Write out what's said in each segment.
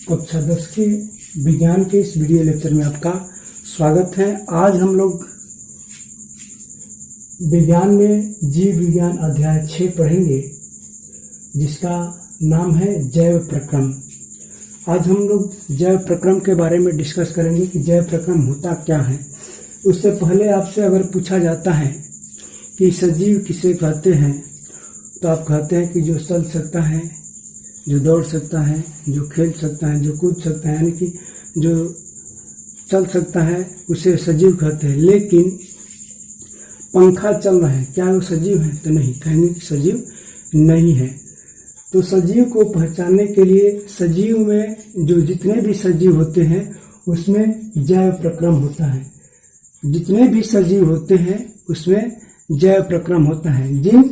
कक्षा 10 के विज्ञान के इस वीडियो लेक्चर में आपका स्वागत है। आज हम लोग विज्ञान में जीव विज्ञान अध्याय 6 पढ़ेंगे, जिसका नाम है जैव प्रक्रम। आज हम लोग जैव प्रक्रम के बारे में डिस्कस करेंगे कि जैव प्रक्रम होता क्या है। उससे पहले आपसे अगर पूछा जाता है कि सजीव किसे कहते हैं, तो आप कहते हैं कि जो चल सकता है, जो दौड़ सकता है, जो खेल सकता है, जो कूद सकता है, यानी कि जो चल सकता है उसे सजीव कहते हैं। लेकिन पंखा चल रहा है, क्या वो सजीव है? तो नहीं, कहेंगे कि सजीव नहीं है। तो सजीव को पहचानने के लिए सजीव में जो जितने भी सजीव होते हैं उसमें जैव प्रक्रम होता है। जितने भी सजीव होते हैं उसमें जैव प्रक्रम होता है।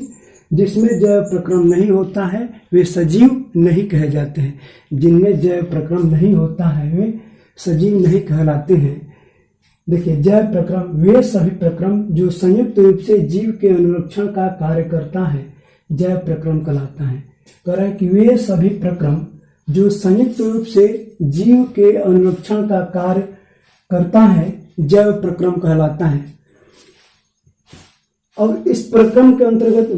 जिसमें जैव प्रक्रम नहीं होता है वे सजीव नहीं कहे जाते हैं। जिनमें जैव प्रक्रम नहीं होता है वे सजीव नहीं कहलाते हैं। देखिए, जैव प्रक्रम वे सभी प्रक्रम जो संयुक्त रूप से जीव के अनुरक्षण का कार्य करता है, जैव प्रक्रम कहलाता है। कह रहा है कि वे सभी प्रक्रम जो संयुक्त रूप से जीव के अनुरक्षण का कार्य करता है, जैव प्रक्रम कहलाता है। और इस प्रक्रम के अंतर्गत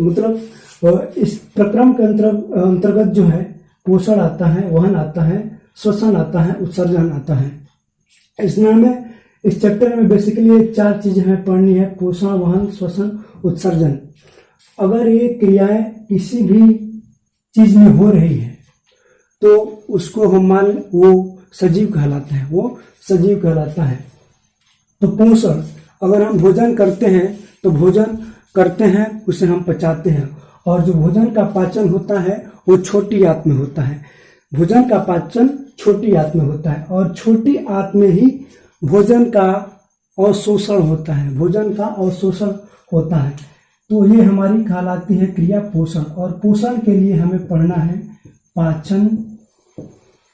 इस प्रक्रम के अंतर्गत जो है पोषण आता है, वहन आता है, श्वसन आता है, उत्सर्जन आता है। इस चैप्टर में बेसिकली ये 4 चीजें हमें पढ़नी है: पोषण, वहन, श्वसन, उत्सर्जन। अगर ये क्रियाएं किसी भी चीज में हो रही है तो उसको हम वो सजीव कहलाता है, वो सजीव कहलाता है। तो पोषण, अगर हम भोजन करते हैं तो भोजन करते हैं उसे हम पचाते हैं, और जो भोजन का पाचन होता है वो छोटी आंत में होता है। भोजन का पाचन छोटी आंत में होता है और छोटी आंत में ही भोजन का अवशोषण होता है, भोजन का अवशोषण होता है। तो ये हमारी कहलाती है क्रिया पोषण। और पोषण के लिए हमें पढ़ना है पाचन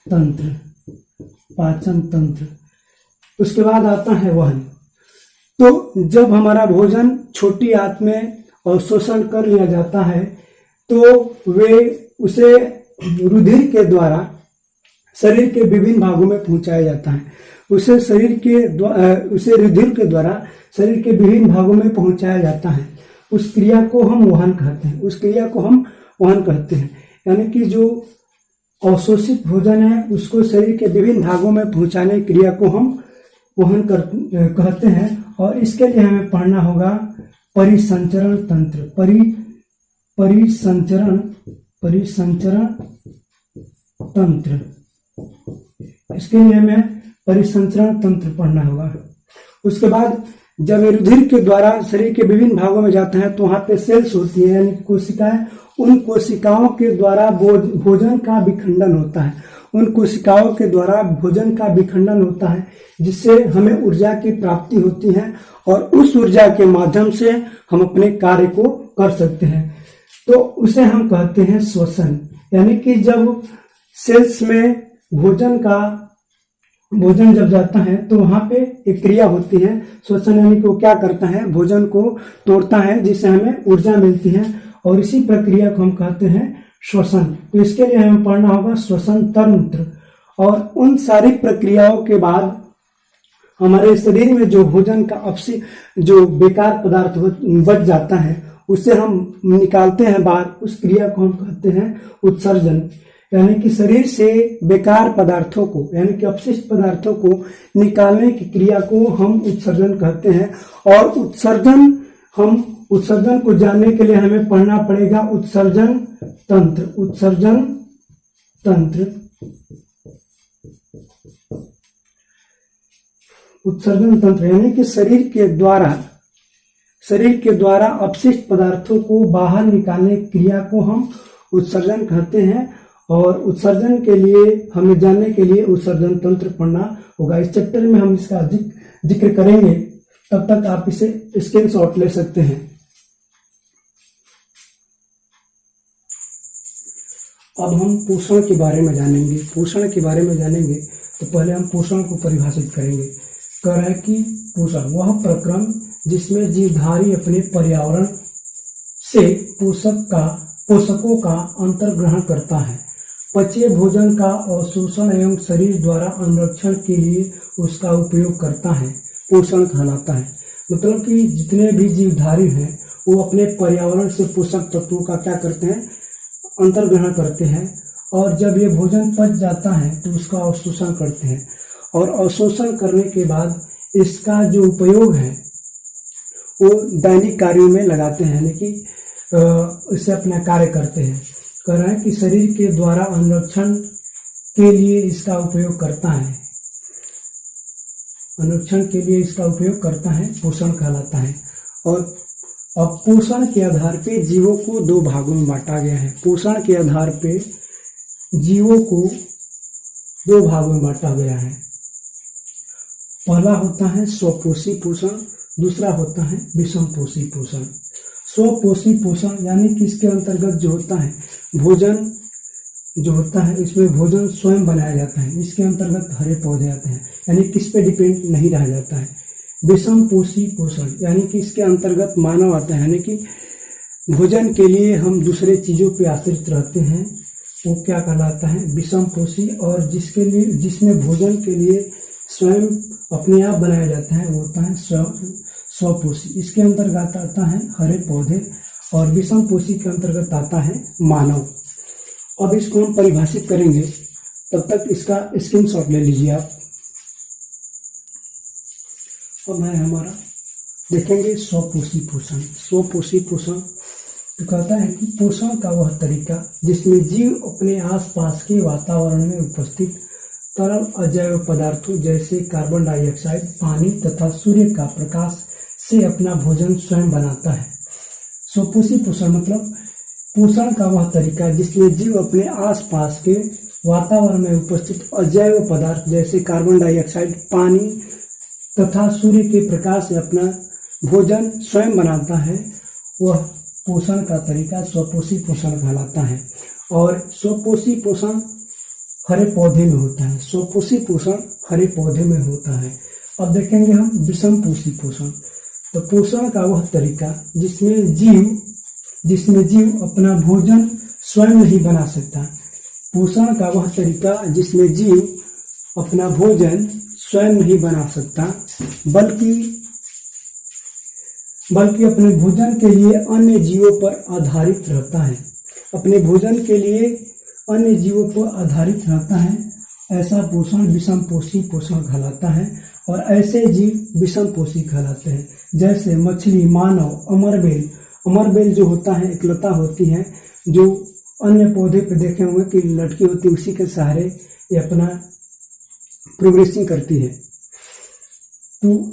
तंत्र। पाचन तंत्र, उसके बाद आता है वहन। तो जब हमारा भोजन छोटी आंत में अवशोषण कर लिया जाता है तो वे उसे रुधिर के द्वारा शरीर के विभिन्न भागों में पहुंचाया जाता है। उसे रुधिर के द्वारा शरीर के विभिन्न भागों में पहुंचाया जाता है। उस क्रिया को हम वहन कहते हैं, उस क्रिया को हम वहन कहते हैं। यानी कि जो अवशोषित भोजन है उसको शरीर के विभिन्न भागों में पहुंचाने की क्रिया को हम वहन कहते हैं। और इसके लिए हमें पढ़ना होगा परिसंचरण तंत्र। परिसंचरण तंत्र, इसके लिए हमें परिसंचरण तंत्र पढ़ना होगा। उसके बाद जब रुधिर के द्वारा शरीर के विभिन्न भागों में जाते हैं तो वहां पे सेल्स होती है, यानी कोशिकाएं। उन कोशिकाओं के द्वारा भोजन का विखंडन होता है। उन कोशिकाओं के द्वारा भोजन का विखंडन होता है, जिससे हमें ऊर्जा की प्राप्ति होती है और उस ऊर्जा के माध्यम से हम अपने कार्य को कर सकते हैं। तो उसे हम कहते हैं श्वसन। यानी कि जब सेल्स में भोजन जब जाता है तो वहां पे एक क्रिया होती है श्वसन, यानी कि वो क्या करता है, भोजन को तोड़ता है जिससे हमें ऊर्जा मिलती है, और इसी प्रक्रिया को हम कहते हैं श्वसन। तो इसके लिए हमें पढ़ना होगा श्वसन तंत्र। और उन सारी प्रक्रियाओं के बाद हमारे शरीर में जो भोजन का जो बेकार पदार्थ बच जाता है उसे हम निकालते हैं बाहर। उस क्रिया को हम कहते हैं उत्सर्जन। यानी कि शरीर से बेकार पदार्थों को, यानी कि अपशिष्ट पदार्थों को निकालने की क्रिया को हम उत्सर्जन कहते हैं। और उत्सर्जन को जानने के लिए हमें पढ़ना पड़ेगा उत्सर्जन तंत्र। उत्सर्जन तंत्र, उत्सर्जन तंत्र यानी कि शरीर के द्वारा अपशिष्ट पदार्थों को बाहर निकालने की क्रिया को हम उत्सर्जन कहते हैं। और उत्सर्जन के लिए हमें जानने के लिए उत्सर्जन तंत्र पढ़ना होगा। इस चैप्टर में हम इसका जिक्र करेंगे, तब तक आप इसे स्क्रीनशॉट ले सकते हैं। अब हम पोषण के बारे में जानेंगे। पोषण के बारे में जानेंगे तो पहले हम पोषण को परिभाषित करेंगे। कह रहा है कि पोषण वह प्रक्रम जिसमें जीवधारी अपने पर्यावरण से पोषकों का अंतर्ग्रहण करता है। पचे भोजन का अवशोषण एवं शरीर द्वारा अनुरक्षण के लिए उसका उपयोग करता है, पोषण कहलाता है। मतलब कि जितने भी जीवधारी हैं वो अपने पर्यावरण से पोषक तत्वों का क्या करते हैं, अंतर्ग्रहण करते हैं, और जब ये भोजन पच जाता है तो उसका अवशोषण करते हैं, और अवशोषण करने के बाद इसका जो उपयोग है वो दैनिक कार्यों में लगाते हैं, यानी कि इससे अपना कार्य करते हैं। कह रहा है कि शरीर के द्वारा अनुरक्षण के लिए इसका उपयोग करता है, अनुरक्षण के लिए इसका उपयोग करता है, पोषण कहलाता है। और अब पोषण के आधार पे जीवों को दो भागों में बांटा गया है। पोषण के आधार पे जीवों को दो भागों में बांटा गया है। पहला होता है स्वपोषी पोषण, दूसरा होता है विषमपोषी पोषण। स्वपोषी पोषण यानी कि इसके अंतर्गत जो होता है भोजन जो होता है, इसमें भोजन स्वयं बनाया जाता है, इसके अंतर्गत हरे पौधे आते हैं, यानी किस पे डिपेंड नहीं रहा जाता है। विषमपोषी पोषण यानी कि इसके अंतर्गत मानव आता है, यानी कि भोजन के लिए हम दूसरे चीजों पे आश्रित रहते हैं, वो क्या कहलाता है, विषमपोषी। और जिसमें भोजन के लिए स्वयं अपने आप बनाया जाता है वो होता है स्वपोषी। इसके अंतर्गत आता है हरे पौधे, और विषमपोषी के अंतर्गत आता है मानव। अब इसको हम परिभाषित करेंगे, तब तक इसका स्क्रीनशॉट ले लीजिए आप। अब है हमारा देखेंगे स्वपोषी पोषण। स्वपोषी पोषण तो कहता है कि पोषण का वह तरीका जिसमें जीव अपने आसपास के वातावरण में उपस्थित तरल अजैव पदार्थों जैसे कार्बन डाइऑक्साइड, पानी तथा सूर्य का प्रकाश से अपना भोजन स्वयं बनाता है। स्वपोषी पोषण मतलब पोषण का वह तरीका जिसमें जीव अपने आसपास के वातावरण में उपस्थित अजैव पदार्थ जैसे कार्बन डाइऑक्साइड, पानी तथा सूर्य के प्रकाश से अपना भोजन स्वयं बनाता है, वह पोषण का तरीका स्वपोषी पोषण कहलाता है। और स्वपोषी पोषण हरे पौधे में होता है, स्वपोषी पोषण हरे पौधे में होता है। अब देखेंगे हम विषमपोषी पोषण। तो पोषण का वह तरीका जिसमें जीव अपना भोजन स्वयं नहीं बना सकता। पोषण का वह तरीका जिसमें जीव अपना भोजन स्वयं नहीं बना सकता, बल्कि अपने भोजन के लिए अन्य जीवों पर आधारित रहता है। अपने भोजन के लिए अन्य जीवों पर आधारित रहता है, ऐसा पोषण विषमपोषी पोषण कहलाता है। और ऐसे जीव विषमपोषी कहलाते हैं, जैसे मछली, मानव, अमरबेल जो होता है एक लता होती है जो अन्य पौधे पे देखे हुए कि लटकी होती है, उसी के सहारे ये अपना प्रोग्रेसिंग करती है। तो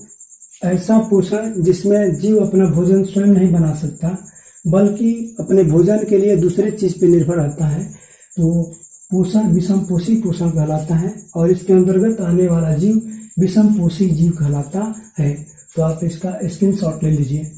ऐसा पोषण जिसमें जीव अपना भोजन स्वयं नहीं बना सकता, बल्कि अपने भोजन के लिए दूसरे चीज पे निर्भर रहता है, तो पोषण विषमपोषी पोषण कहलाता है। और इसके अंतर्गत आने वाला जीव विषमपोषी जीव कहलाता है। तो आप इसका स्क्रीनशॉट ले लीजिए।